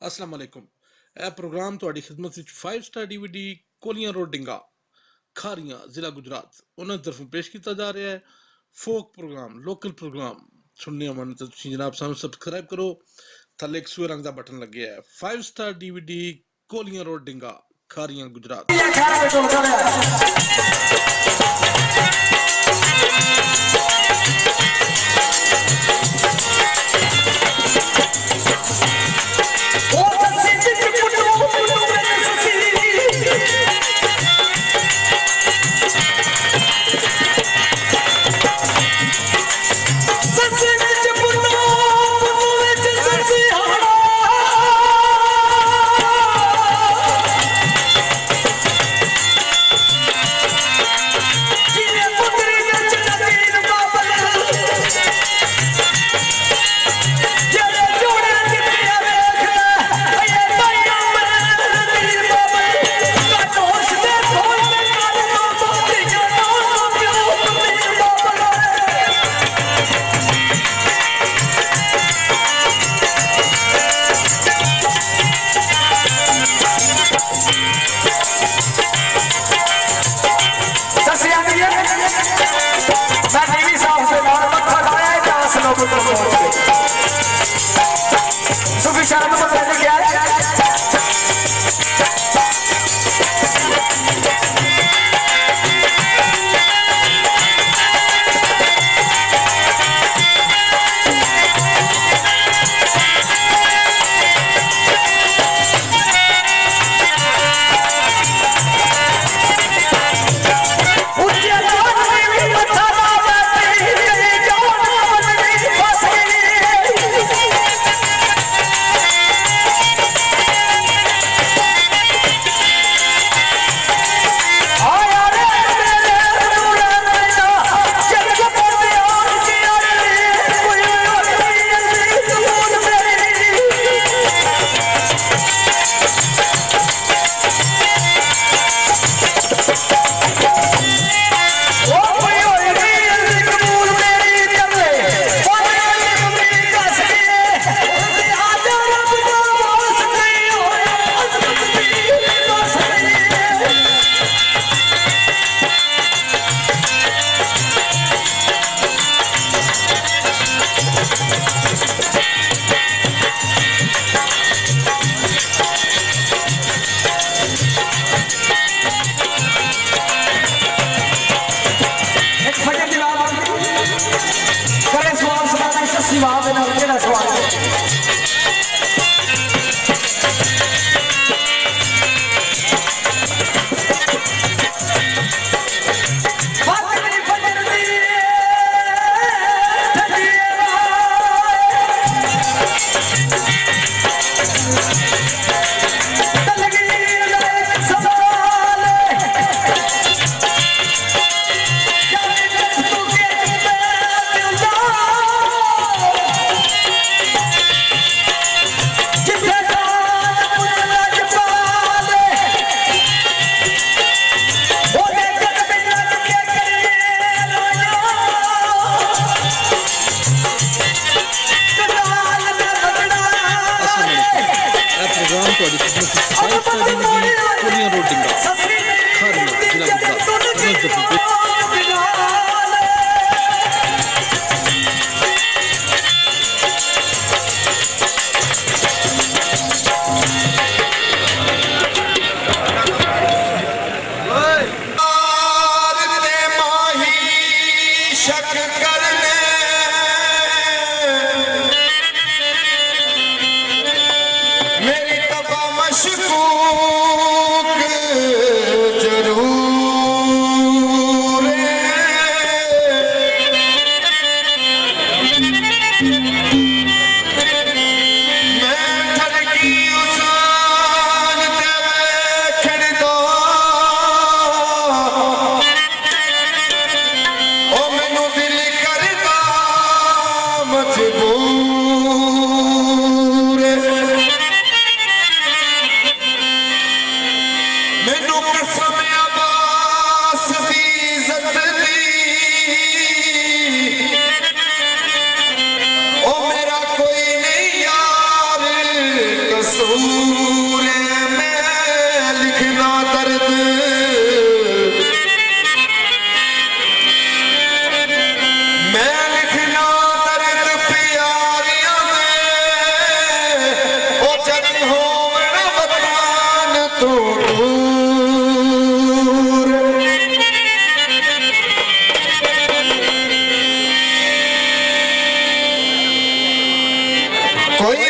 अस्सलाम वालेकुम। ਇਹ ਪ੍ਰੋਗਰਾਮ ਤੁਹਾਡੀ ਖidmat ਵਿੱਚ 5 ਸਟਾਰ DVD ਕੋਲੀਆਂ ਰੋਡ ਡਿੰਗਾ ਖਾਰੀਆਂ ਜ਼ਿਲ੍ਹਾ ਗੁਜਰਾਤ ਉਹਨਾਂ ਦੀ ਤਰਫੋਂ ਪੇਸ਼ ਕੀਤਾ ਜਾ ਰਿਹਾ ਹੈ। ਫੋਕ ਪ੍ਰੋਗਰਾਮ ਲੋਕਲ ਪ੍ਰੋਗਰਾਮ ਸੁਣਨੇ ਮਨ ਤਾਂ ਤੁਸੀਂ ਜਨਾਬ ਸਾਨੂੰ ਸਬਸਕ੍ਰਾਈਬ ਕਰੋ। ਥੱਲੇ ਇੱਕ ਸੂਏ ਰੰਗ ਦਾ ਬਟਨ ਲੱਗਿਆ ਹੈ। 5 ਸਟਾਰ DVD ਕੋਲੀਆਂ ਰੋਡ ਡਿੰਗਾ ਖਾਰੀਆਂ ਗੁਜਰਾਤ।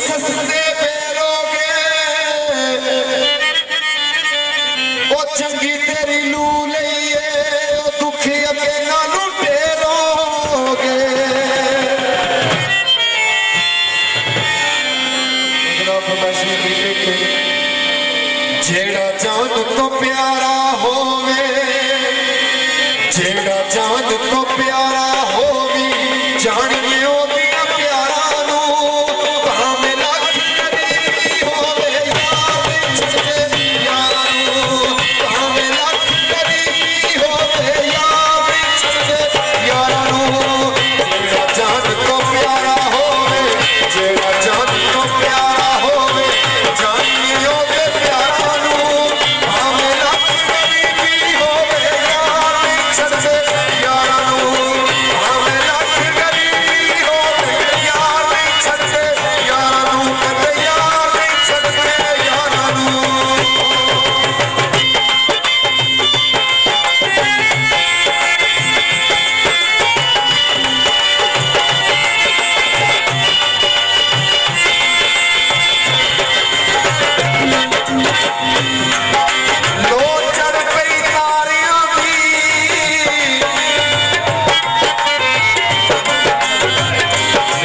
सस्ते फेरोगे ओ चंगी तेरी लू लईए ओ दुखी अगे नानू टेरोगे जेड़ा जान तो प्यारा होवे जेड़ा जान तो प्यारा होवी जानिए ओदियां प्यारा नू भावें लख करीबी होवे याद छड़े यारा नू भावें लख करीबी होवे याद छड़े यारा नू जेड़ा जान तो प्यारा होवे जेड़ा जान तो प्यारा होवे जानिए ओदे प्यारा नू भावें लख करीबी होवे याद छड़े यारा नू भावें लख करीबी होवे याद छड़े यारा नू कदे याद छड़े यारा नू लो चढ़ पई तारियां दी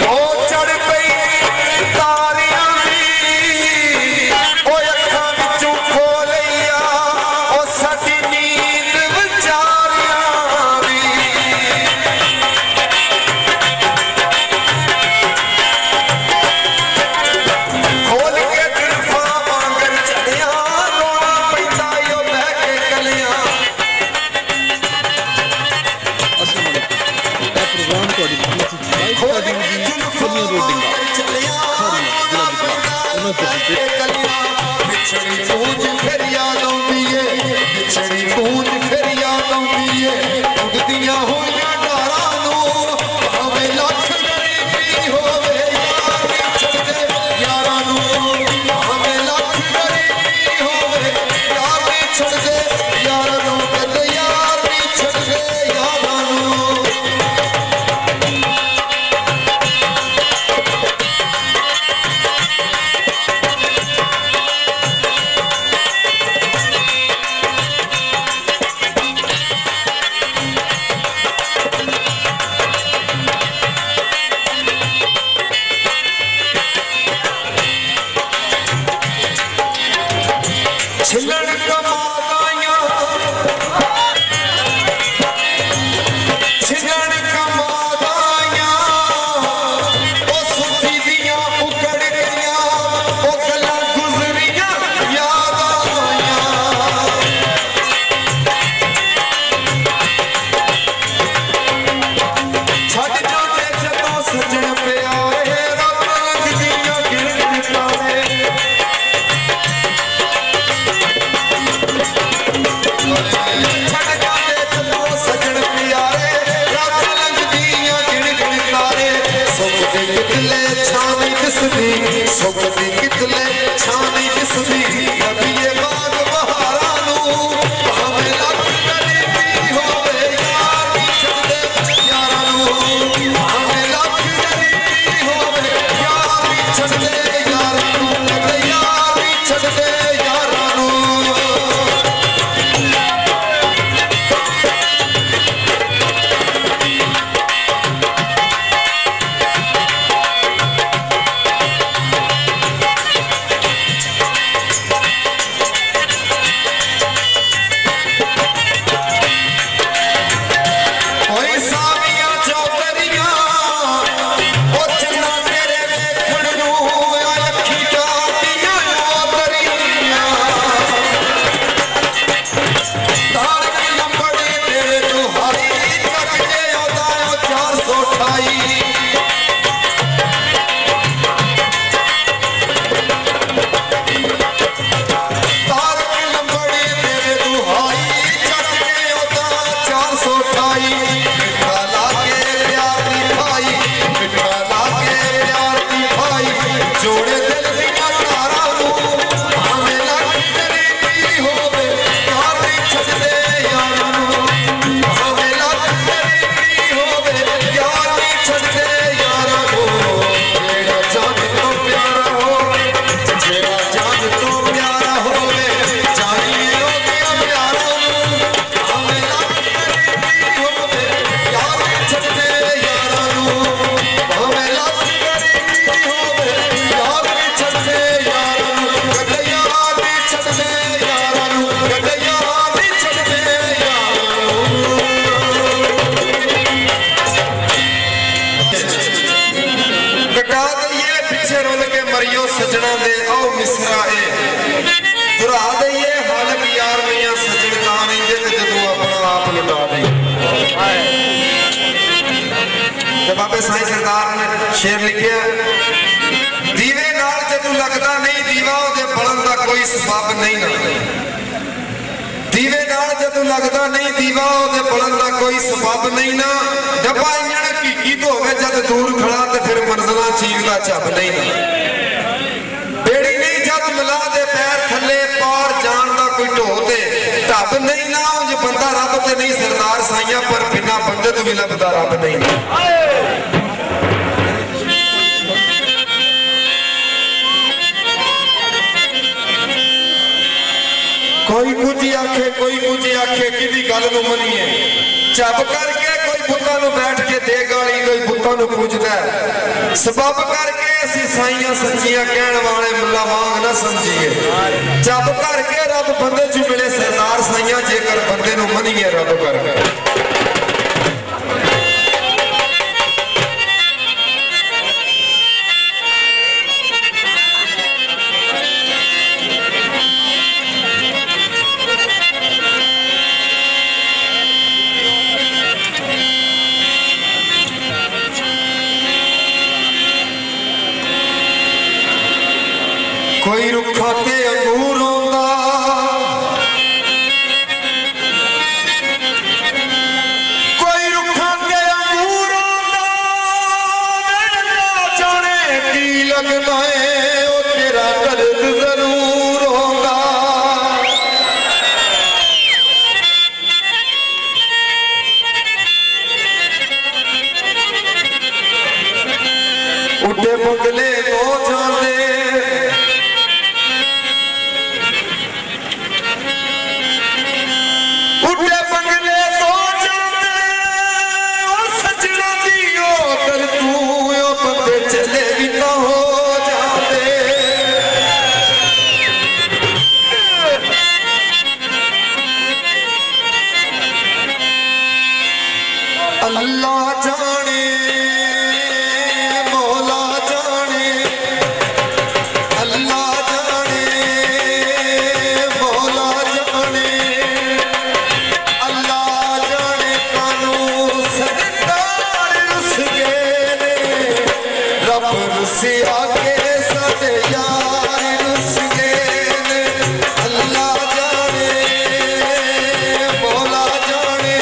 लो चढ़ पई तारियां दी ओ अखां विचों खोलिया ओ साडी नींद विचारियां दी खोल के गिरफा वांगर चढ़िया रोना पैंदा यो बह के कलियां अस्सलाम वालेकुम ਇਹ ਪ੍ਰੋਗਰਾਮ ਤੁਹਾਡੀ ਖਿਦਮਤ ਵਿੱਚ ਲਾਈਵ ਸਟੱਡੀ ਦੀ ਕੋਲੀਆਂ ਰੋਡਿੰਗਾ ਖਾਰੀਆਂ ਜ਼ਿਲ੍ਹਾ ਗੁਜਰਾਤ बिछड़ी बूंद फिर याद आउंदी है बिछड़ी बूंद फिर याद आउंदी है उड़दियां होइयां डारां नू भावें लख गरीबी होवे याद छड़े यारां नू भावें लख गरीबी होवे याद छड़े यारां नू कदे यार भी छड़े यारां नू छिलड़ कमादाइयां छिलड़ कमादाइयां ओ सुधी दियां उकड़ गईयां ओ गल्लां गुजरियां याद आइयां छड़ जाते जदों सजन प्यारे रब दियां गिरगिटावे सजना दे आओ मिसरा ए दुरा दइए हालक यार मियां सजन का नहीं दे जदों अपना आप लुटा दे ते बाबे साईं सरदार ने शेर लिखिया दीवे नाल जदों लगदा नहीं दीवा ओदे बलन दा कोई सबब नहीं ना दीवे नाल जदों लगदा नहीं दीवा ओदे बलन दा कोई सबब नहीं ना डब्बा इंजन की तो होवे जद दूर खड़ा ते फिर मंजिला चीकदा झब नहीं ना बेड़ी नहीं जद मिला दे पैर थले पार जान दा कोई ढो ते ढब नहीं ना उंज बंदा रब ते नहीं सरदार साईं पर बिना बंदे तो भी लभदा रब नहीं ना कोई कुछ आखे किदी गल नूं मनीए झब करके कोई बुत्तां नूं बैठ के दे गाली कोई बुत्तां नूं पूजदा है सबब करके असीं साईयां सच्चियां कहण वाले मुल्ला वांग ना समझीए झब करके रब बंदे च मिले सरदार साईयां जेकर बंदे नूं मनीए रब करके कोई रुखा ते अंगूर होंदा कोई रुखा ते अंगूर होंदा जाने की लगदा है ओ तेरा दर्द जरूर होंदा उड्डे बंगले दो जाने अल्लाह जाने मौला जाने अल्लाह जाने मौला जाने अल्लाह जाने कानू सरदार रुस गए ने रब रुसे आके साडे यार रुस गए ने अल्लाह जाने मौला जाने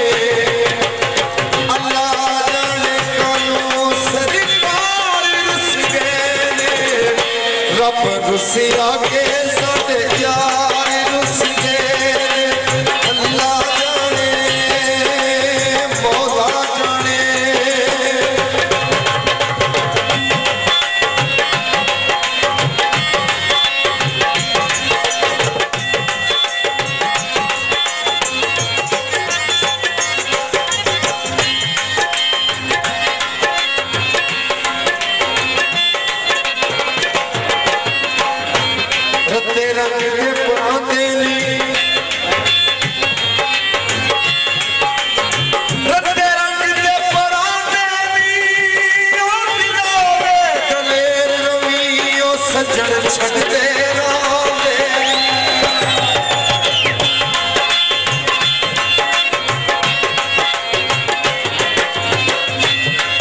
रब रुसी आगे साडे यार रुस गए अल्लाह जाने मौला जाने रत्ते रंग के परांदे नी रत्ते रंग के परांदे नी ओ दिलावे दलेर रवी ओ सजन छड़दे रांदे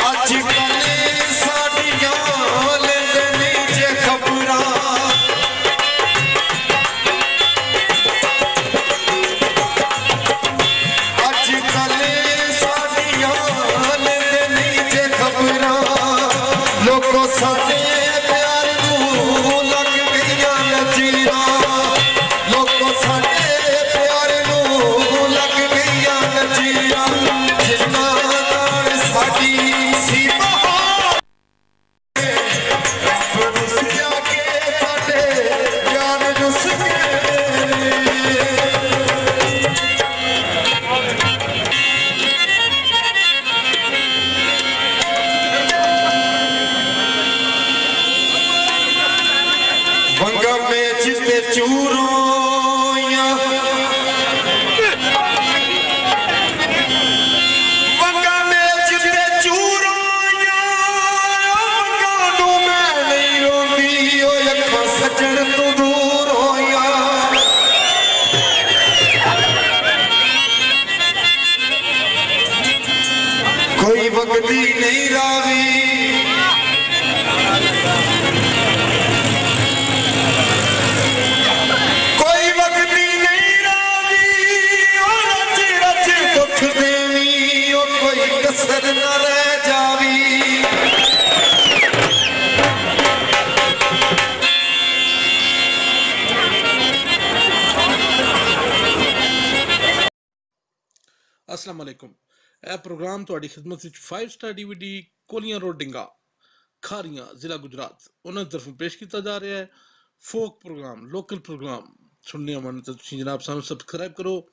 अज कल साडियां लेंदे नी जे खबरां लोगों साडे प्यार नूं लग गईयां नज़ीरां लोगों साडे प्यार नूं लग गईयां नज़ीरां जिन्ना नाल साडी सी बहार रुसिया के साडे यार रुस वंगा में जिते चूरों वंगा में जिते चूरों मैं नहीं रोंदी ओ अखां अस्सलाम वालेकुम। ਇਹ ਪ੍ਰੋਗਰਾਮ ਤੁਹਾਡੀ ਖidmat ਵਿੱਚ 5 ਸਟਾਰ DVD ਕੋਲੀਆਂ ਰੋਡ ਡਿੰਗਾ ਖਾਰੀਆਂ ਜ਼ਿਲ੍ਹਾ ਗੁਜਰਾਤ ਉਹਨਾਂ ਦੀ ਤਰਫੋਂ ਪੇਸ਼ ਕੀਤਾ ਜਾ ਰਿਹਾ ਹੈ ਫੋਕ ਪ੍ਰੋਗਰਾਮ ਲੋਕਲ ਪ੍ਰੋਗਰਾਮ ਸੁਣਨੇ ਆਉਣ ਤਾਂ ਤੁਸੀਂ ਜਨਾਬ ਸਾਨੂੰ ਸਬਸਕ੍ਰਾਈਬ ਕਰੋ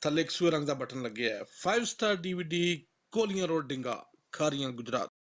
ਥੱਲੇ ਇੱਕ ਸੂਏ ਰੰਗ ਦਾ ਬਟਨ ਲੱਗਿਆ ਹੈ 5 ਸਟਾਰ DVD ਕੋਲੀਆਂ ਰੋਡ ਡਿੰਗਾ ਖਾਰੀਆਂ ਗੁਜਰਾਤ